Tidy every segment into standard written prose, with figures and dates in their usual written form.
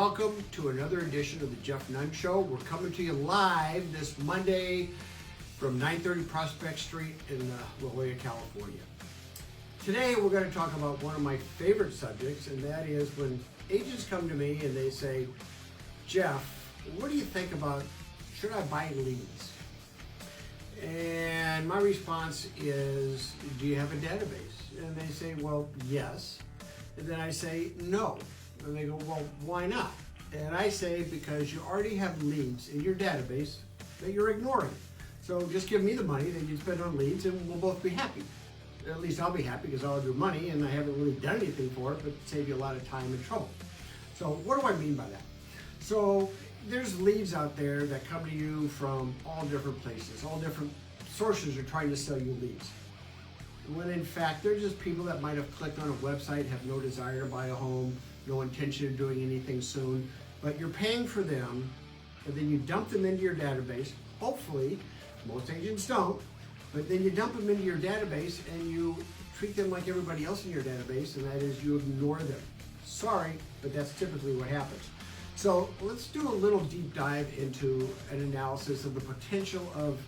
welcome to another edition of the Jeff Nunn Show. We're coming to you live this Monday from 930 Prospect Street in La Jolla, California. Today we're going to talk about one of my favorite subjects, and that is when agents come to me and they say, Jeff, what do you think about, should I buy leads? And my response is, do you have a database? And they say, well, yes. And then I say, no. And they go, well, why not? And I say, because you already have leads in your database that you're ignoring. So just give me the money that you spend on leads and we'll both be happy. At least I'll be happy because I'll have your money and I haven't really done anything for it, but save you a lot of time and trouble. So what do I mean by that? So there's leads out there that come to you from all different places, all different sources are trying to sell you leads. When in fact, they're just people that might have clicked on a website, have no desire to buy a home, no intention of doing anything soon, but you're paying for them, and then you dump them into your database. Hopefully, most agents don't, but then you dump them into your database and you treat them like everybody else in your database, and that is you ignore them. Sorry, but that's typically what happens. So let's do a little deep dive into an analysis of the potential of,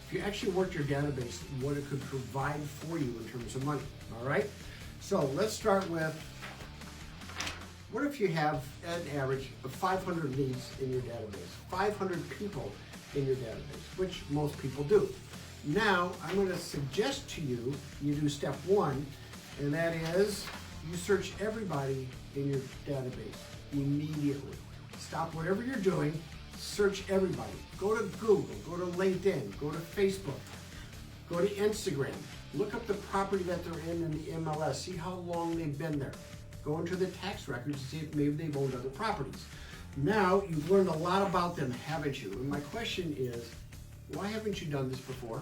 if you actually worked your database, what it could provide for you in terms of money, all right? So let's start with, what if you have an average of 500 leads in your database, 500 people in your database, which most people do. Now, I'm going to suggest to you, you do step one, and that is you search everybody in your database immediately. Stop whatever you're doing, search everybody. Go to Google, go to LinkedIn, go to Facebook, go to Instagram. Look up the property that they're in the MLS, see how long they've been there. Go into the tax records and see if maybe they've owned other properties. Now, you've learned a lot about them, haven't you? And my question is, why haven't you done this before?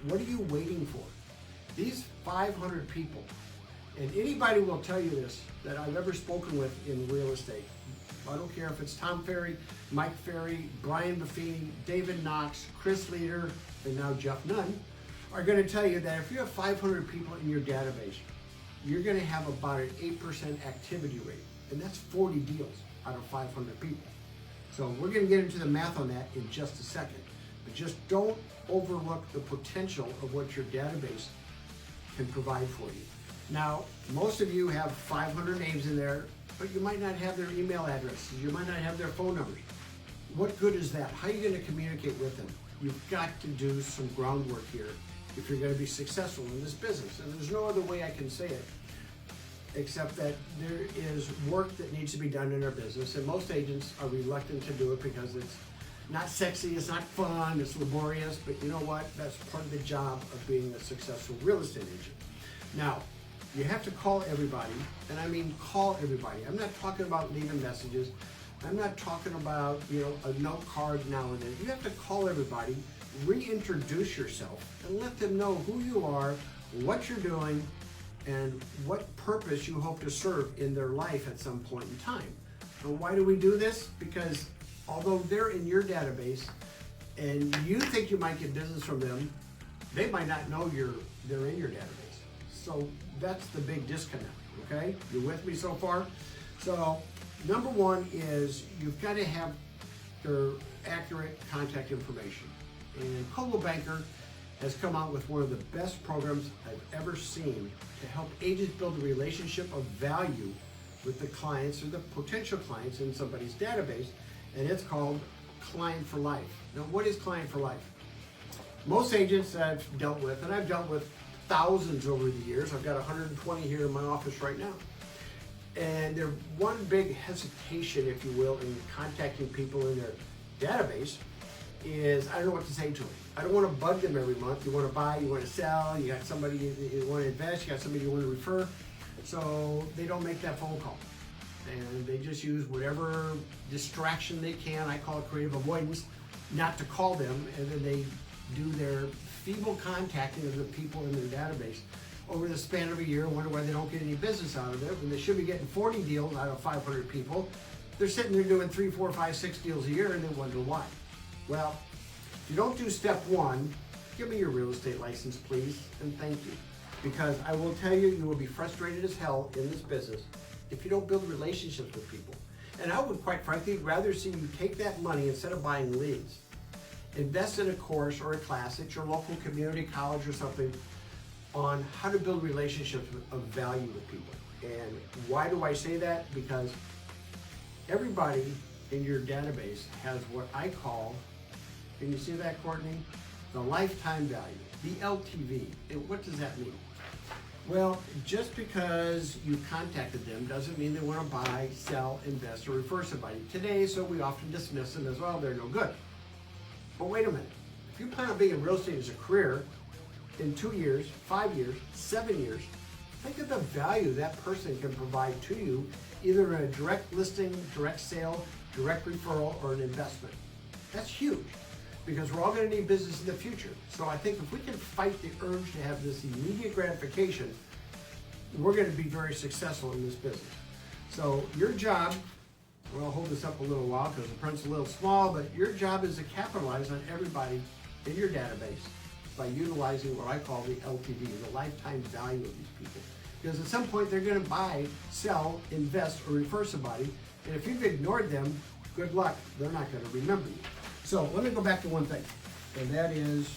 What are you waiting for? These 500 people, and anybody will tell you this that I've ever spoken with in real estate. I don't care if it's Tom Ferry, Mike Ferry, Brian Buffini, David Knox, Chris Leader, and now Jeff Nunn, are going to tell you that if you have 500 people in your database, you're going to have about an 8% activity rate, and that's 40 deals out of 500 people. So we're going to get into the math on that in just a second, but just don't overlook the potential of what your database can provide for you. Now, most of you have 500 names in there, but you might not have their email addresses, you might not have their phone numbers. What good is that? How are you going to communicate with them? You've got to do some groundwork here if you're going to be successful in this business. And there's no other way I can say it, except that there is work that needs to be done in our business, and most agents are reluctant to do it because it's not sexy, it's not fun, it's laborious, but you know what? That's part of the job of being a successful real estate agent. Now, you have to call everybody, and I mean call everybody. I'm not talking about leaving messages. I'm not talking about, a note card now and then. You have to call everybody, reintroduce yourself, and let them know who you are, what you're doing, and what purpose you hope to serve in their life at some point in time. And why do we do this? Because although they're in your database and you think you might get business from them, they might not know they're in your database. So that's the big disconnect, okay? You with me so far? So number one is you've got to have their accurate contact information. And Coldwell Banker has come out with one of the best programs I've ever seen to help agents build a relationship of value with the clients or the potential clients in somebody's database, and it's called Client for Life. Now, what is Client for Life? Most agents that I've dealt with, and I've dealt with thousands over the years, I've got 120 here in my office right now, and their one big hesitation, if you will, in contacting people in their database is, I don't know what to say to them. I don't want to bug them every month. You want to buy, you want to sell, you got somebody you want to invest, you got somebody you want to refer. So they don't make that phone call. And they just use whatever distraction they can, I call it creative avoidance, not to call them, and then they do their feeble contacting of the people in their database over the span of a year, wonder why they don't get any business out of it, when they should be getting 40 deals out of 500 people. They're sitting there doing 3, 4, 5, 6 deals a year, and they wonder why. Well, if you don't do step one, give me your real estate license, please, and thank you. Because I will tell you, you will be frustrated as hell in this business if you don't build relationships with people. And I would, quite frankly, rather see you take that money instead of buying leads. Invest in a course or a class at your local community college or something on how to build relationships of value with people. And why do I say that? Because everybody in your database has what I call, can you see that, Courtney? The lifetime value, the LTV. And what does that mean? Well, just because you contacted them doesn't mean they want to buy, sell, invest, or refer somebody. Today, so we often dismiss them as, well, they're no good. But wait a minute. If you plan on being in real estate as a career in 2 years, 5 years, 7 years, think of the value that person can provide to you, either in a direct listing, direct sale, direct referral, or an investment. That's huge, because we're all going to need business in the future. So I think if we can fight the urge to have this immediate gratification, we're going to be very successful in this business. So your job, well, I'll hold this up a little while because the print's a little small, but your job is to capitalize on everybody in your database by utilizing what I call the LTV, the lifetime value of these people. Because at some point they're going to buy, sell, invest, or refer somebody, and if you've ignored them, good luck, they're not going to remember you. So let me go back to one thing, and that is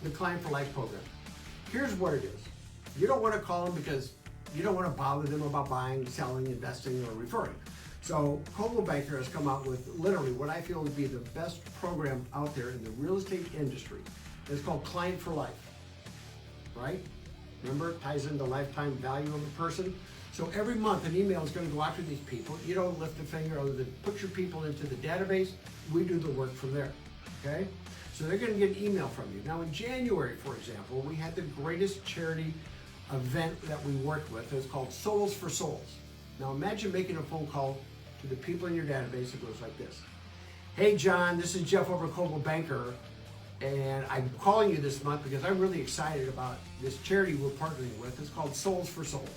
the Client for Life program. Here's what it is. You don't want to call them because you don't want to bother them about buying, selling, investing, or referring. So Coldwell Banker has come out with literally what I feel would be the best program out there in the real estate industry. It's called Client for Life, right? Remember, it ties into lifetime value of a person. So every month an email is going to go out to these people. You don't lift a finger other than put your people into the database. We do the work from there, okay? So they're going to get an email from you. Now in January, for example, we had the greatest charity event that we worked with. It's called Souls for Souls. Now imagine making a phone call to the people in your database. It goes like this. Hey John, this is Jeff over at Coldwell Banker, and I'm calling you this month because I'm really excited about this charity we're partnering with. It's called Souls for Souls.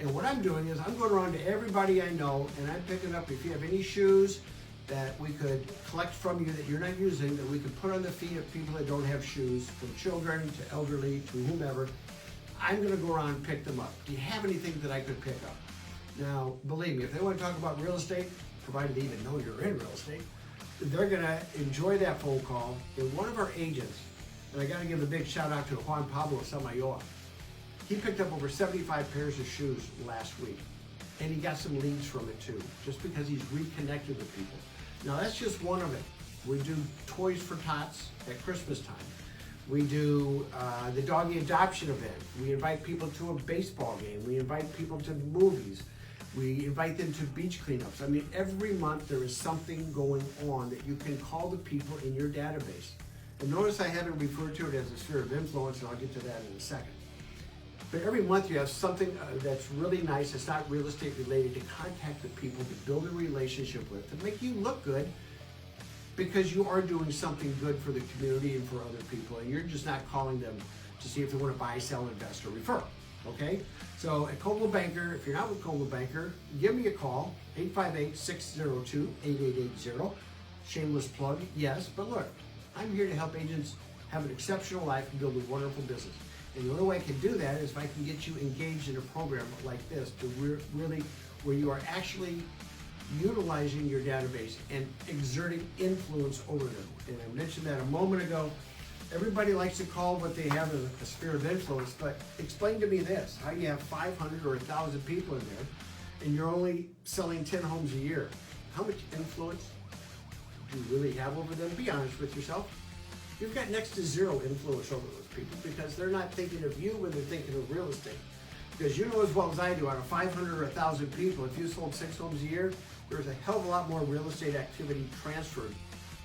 And what I'm doing is I'm going around to everybody I know, and I'm picking up if you have any shoes that we could collect from you that you're not using, that we could put on the feet of people that don't have shoes, from children to elderly to whomever. I'm going to go around and pick them up. Do you have anything that I could pick up? Now, believe me, if they want to talk about real estate, provided they even know you're in real estate, they're going to enjoy that phone call. And one of our agents, and I got to give a big shout out to Juan Pablo Samayoa, he picked up over 75 pairs of shoes last week, and he got some leads from it too, just because he's reconnected with people. Now that's just one of it. We do Toys for Tots at Christmas time. We do the doggy adoption event. We invite people to a baseball game. We invite people to movies. We invite them to beach cleanups. I mean, every month there is something going on that you can call the people in your database. And notice I haven't referred to it as a sphere of influence, and I'll get to that in a second. But every month you have something that's really nice, it's not real estate related, to contact the people, to build a relationship with, to make you look good, because you are doing something good for the community and for other people, and you're just not calling them to see if they want to buy, sell, invest, or refer, okay? So at Coldwell Banker, if you're not with Coldwell Banker, give me a call, 858-602-8880. Shameless plug, yes, but look, I'm here to help agents have an exceptional life and build a wonderful business. And the only way I can do that is if I can get you engaged in a program like this, to really, where you are actually utilizing your database and exerting influence over them. And I mentioned that a moment ago. Everybody likes to call what they have a sphere of influence, but explain to me this, how you have 500 or 1,000 people in there, and you're only selling 10 homes a year. How much influence do you really have over them? Be honest with yourself. You've got next to zero influence over those people, because they're not thinking of you when they're thinking of real estate. Because you know as well as I do, out of 500 or 1,000 people, if you sold 6 homes a year, there's a hell of a lot more real estate activity transferred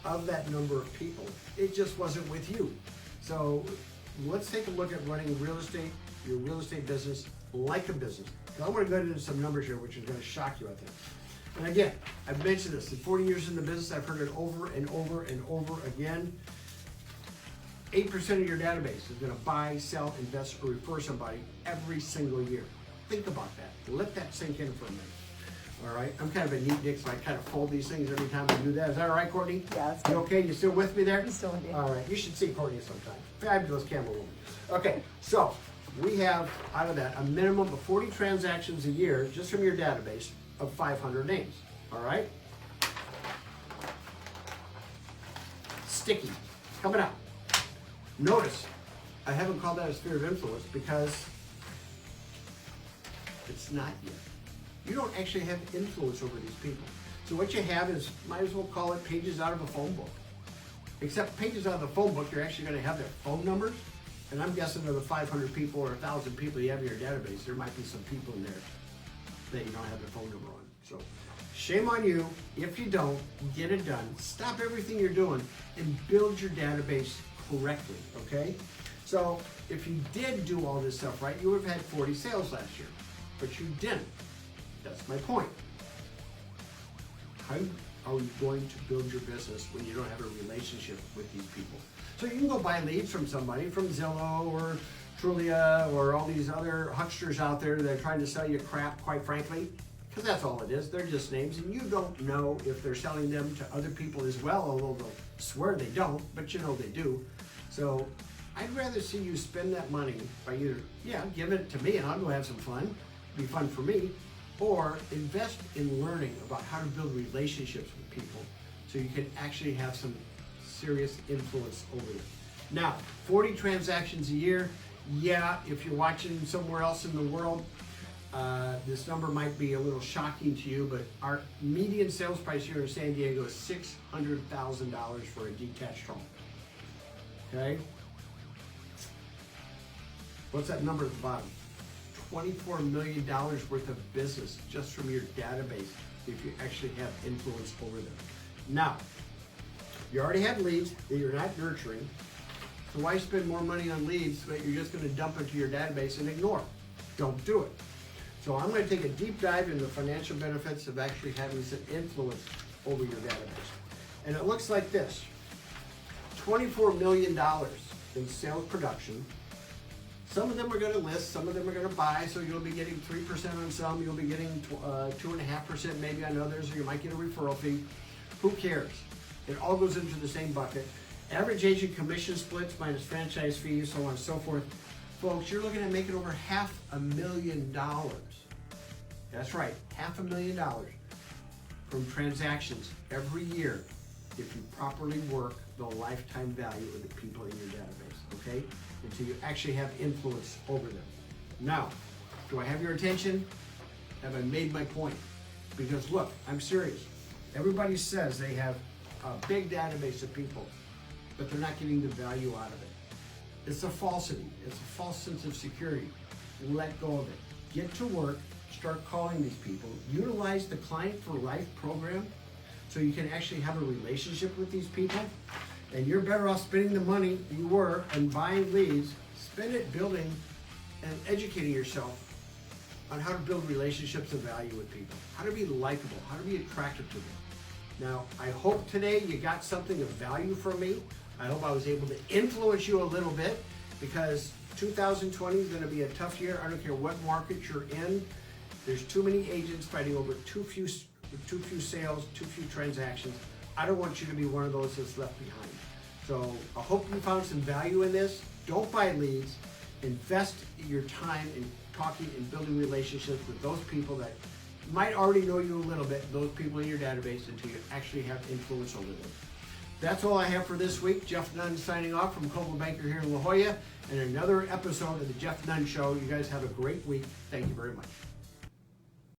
of that number of people. It just wasn't with you. So let's take a look at running real estate, your real estate business, like a business. Now, I want to go into some numbers here, which is going to shock you, I think. And again, I've mentioned this, in 40 years in the business, I've heard it over and over and over again. 8% of your database is going to buy, sell, invest, or refer somebody every single year. Think about that. Let that sink in for a minute. All right? I'm kind of a neat dick, so I kind of fold these things every time I do that. Is that all right, Courtney? Yeah, that's good. You okay? You still with me there? I'm still with you. All right. You should see Courtney sometime. Fabulous camera woman. Okay, so we have, out of that, a minimum of 40 transactions a year just from your database of 500 names. All right? Sticky. Coming up. Notice, I haven't called that a sphere of influence because it's not yet. You don't actually have influence over these people. So what you have is, might as well call it pages out of a phone book. Except pages out of the phone book, you're actually going to have their phone numbers. And I'm guessing of the 500 people or 1,000 people you have in your database, there might be some people in there that you don't have their phone number on. So shame on you if you don't. Get it done. Stop everything you're doing and build your database correctly, okay? So if you did do all this stuff right, you would have had 40 sales last year, but you didn't. That's my point. How are you going to build your business when you don't have a relationship with these people? So you can go buy leads from somebody, from Zillow or Trulia or all these other hucksters out there that are trying to sell you crap, quite frankly, because that's all it is. They're just names, and you don't know if they're selling them to other people as well, although they'll swear they don't, but you know they do. So I'd rather see you spend that money by either, give it to me and I'll go have some fun, it'll be fun for me, or invest in learning about how to build relationships with people so you can actually have some serious influence over them. Now, 40 transactions a year, if you're watching somewhere else in the world, this number might be a little shocking to you, but our median sales price here in San Diego is $600,000 for a detached home. Okay? What's that number at the bottom? $24 million worth of business just from your database if you actually have influence over them. Now, you already have leads that you're not nurturing, so why spend more money on leads that you're just going to dump into your database and ignore? Don't do it. So I'm going to take a deep dive into the financial benefits of actually having some influence over your database. And it looks like this. $24 million in sales production. Some of them are going to list, some of them are going to buy, so you'll be getting 3% on some, you'll be getting 2.5% maybe on others, or you might get a referral fee. Who cares? It all goes into the same bucket. Average agent commission splits minus franchise fees, so on and so forth. Folks, you're looking at making over $500,000. That's right, $500,000 from transactions every year if you properly work the lifetime value of the people in your database, okay? Until you actually have influence over them. Now, do I have your attention? Have I made my point? Because look, I'm serious. Everybody says they have a big database of people, but they're not getting the value out of it. It's a falsity. It's a false sense of security. Let go of it. Get to work. Start calling these people. Utilize the Client for Life program so you can actually have a relationship with these people. And you're better off spending the money you were and buying leads. Spend it building and educating yourself on how to build relationships of value with people, how to be likable, how to be attractive to them. Now, I hope today you got something of value from me. I hope I was able to influence you a little bit, because 2020 is going to be a tough year. I don't care what market you're in. There's too many agents fighting over too few sales, too few transactions. I don't want you to be one of those that's left behind. So I hope you found some value in this. Don't buy leads. Invest your time in talking and building relationships with those people that might already know you a little bit, those people in your database, until you actually have influence over them. That's all I have for this week. Jeff Nunn signing off from Coldwell Banker here in La Jolla, and another episode of the Jeff Nunn Show. You guys have a great week. Thank you very much.